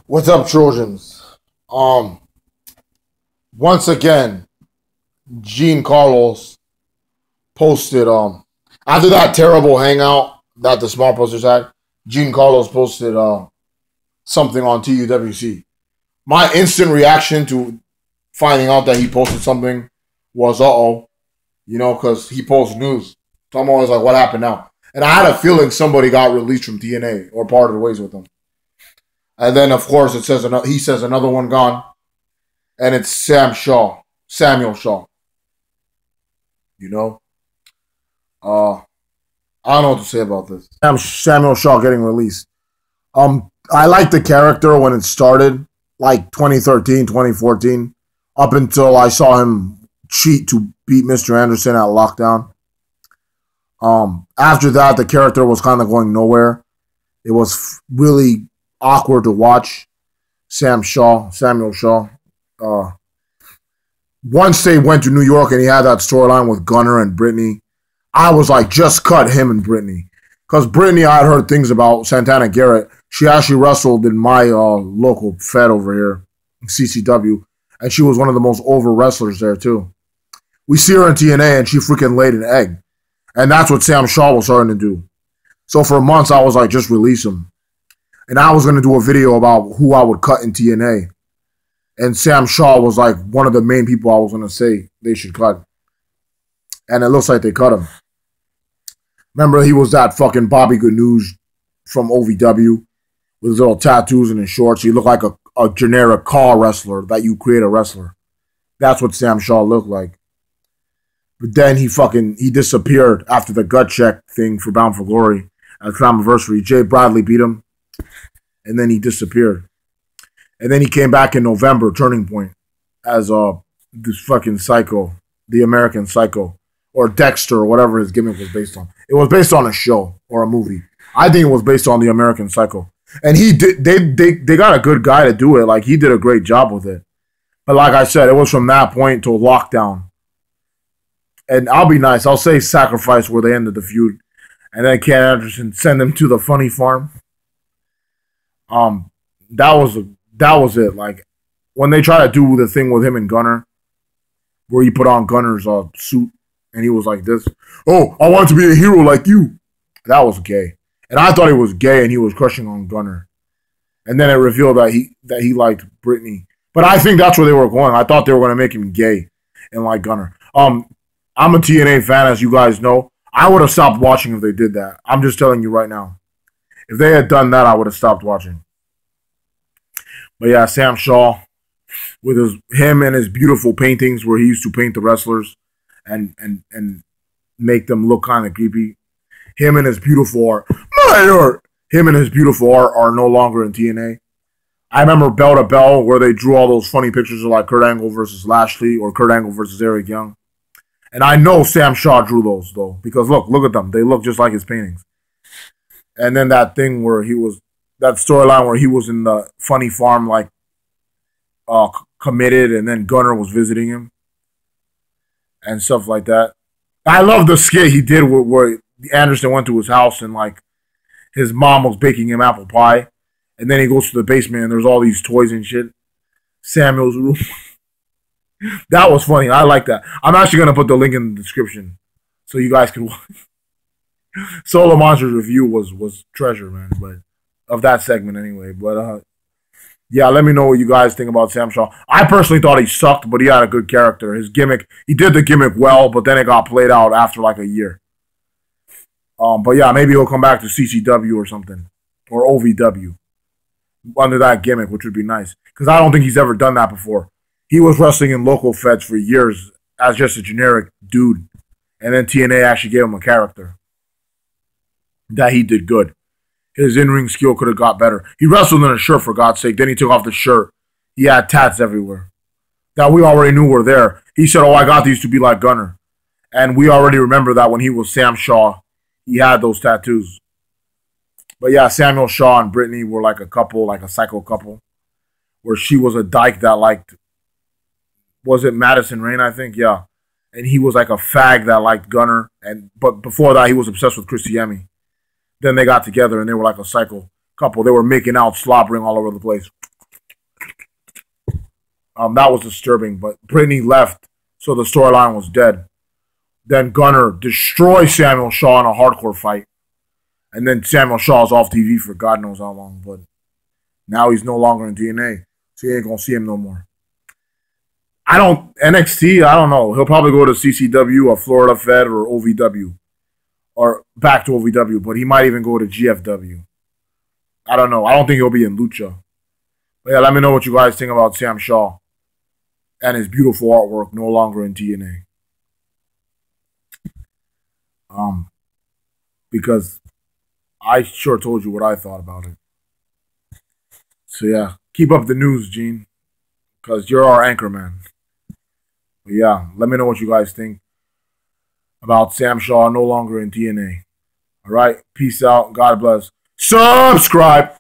What's up, Trojans? Um, Once again, Gene Carlos posted after that terrible hangout that the Smart Posters had. Gene Carlos posted something on TUWC. My instant reaction to finding out that he posted something was because he posts news. So I'm always like, what happened now? And I had a feeling somebody got released from TNA or parted ways with him. And then, of course, he says another one gone. And it's Samuel Shaw. You know? I don't know what to say about this. Samuel Shaw getting released. I liked the character when it started, like 2013, 2014, up until I saw him cheat to beat Mr. Anderson at Lockdown. After that, the character was kind of going nowhere. It was really awkward to watch. Samuel Shaw. Once they went to New York and he had that storyline with Gunner and Brittany, I was like, just cut him and Brittany. Because Brittany, I had heard things about Santana Garrett. She actually wrestled in my local fed over here, CCW, and she was one of the most over wrestlers there too. We see her in TNA and she freaking laid an egg. And that's what Sam Shaw was starting to do. So for months, I was like, just release him. And I was going to do a video about who I would cut in TNA. And Sam Shaw was like one of the main people I was going to say they should cut. And it looks like they cut him. Remember, he was that fucking Bobby Ganoush from OVW with his little tattoos and his shorts. He looked like a generic car wrestler that you create a wrestler. That's what Sam Shaw looked like. But then he disappeared after the gut check thing for Bound for Glory at Slammiversary. Jay Bradley beat him. And then he disappeared. And then he came back in November, Turning Point, as this fucking psycho, the American Psycho, or Dexter, or whatever his gimmick was based on. It was based on a show or a movie. I think it was based on the American Psycho. And they got a good guy to do it. Like, he did a great job with it. But like I said, it was from that point till Lockdown. And I'll be nice. I'll say Sacrifice where they ended the feud. And then Ken Anderson send him to the funny farm. That was it. Like, when they try to do the thing with him and Gunner, where he put on Gunner's suit, and he was like this, "Oh, I want to be a hero like you." That was gay, and I thought he was gay, and he was crushing on Gunner. And then it revealed that he liked Brittany. But I think that's where they were going. I thought they were going to make him gay and like Gunner. I'm a TNA fan, as you guys know. I would have stopped watching if they did that. I'm just telling you right now. If they had done that, I would have stopped watching. But yeah, Sam Shaw, with him and his beautiful paintings where he used to paint the wrestlers and make them look kind of creepy. Him and his beautiful art. My art! Him and his beautiful art are no longer in TNA. I remember Bell to Bell where they drew all those funny pictures of like Kurt Angle versus Lashley or Kurt Angle versus Eric Young. And I know Sam Shaw drew those though, because look at them. They look just like his paintings. And then that thing where that storyline where he was in the funny farm, like, committed, and then Gunner was visiting him and stuff like that. I love the skit he did where Anderson went to his house and, like, his mom was baking him apple pie, and then he goes to the basement and there's all these toys and shit. Samuel's room. That was funny. I like that. I'm actually going to put the link in the description so you guys can watch. Solo Monsters review was treasure, man, but of that segment anyway. But yeah, let me know what you guys think about Sam Shaw. I personally thought he sucked, but he had a good character. His gimmick, he did the gimmick well, but then it got played out after like a year. But yeah, maybe he'll come back to CCW or something, or OVW under that gimmick, which would be nice, because I don't think he's ever done that before. He was wrestling in local feds for years as just a generic dude, and then TNA actually gave him a character that he did good. His in-ring skill could have got better. He wrestled in a shirt, for God's sake. Then he took off the shirt. He had tats everywhere that we already knew were there. He said, "Oh, I got these to be like Gunner." And we already remember that when he was Sam Shaw, he had those tattoos. But yeah, Samuel Shaw and Brittany were like a couple, like a psycho couple, where she was a dyke that liked, was it Madison Rayne, I think? Yeah. And he was like a fag that liked Gunner. But before that, he was obsessed with Christy Hemme. Then they got together and they were like a psycho couple. They were making out, slobbering all over the place. That was disturbing. But Brittany left, so the storyline was dead. Then Gunner destroys Samuel Shaw in a hardcore fight. And then Samuel Shaw's off TV for God knows how long. But now he's no longer in TNA. So you ain't going to see him no more. NXT, I don't know. He'll probably go to CCW or Florida Fed or OVW. Or back to OVW. But he might even go to GFW. I don't know. I don't think he'll be in Lucha. But yeah, let me know what you guys think about Sam Shaw. And his beautiful artwork no longer in TNA. Because I sure told you what I thought about it. So yeah, keep up the news, Gene, because you're our anchor man. But yeah, let me know what you guys think about Sam Shaw no longer in TNA. All right, peace out. God bless. Subscribe.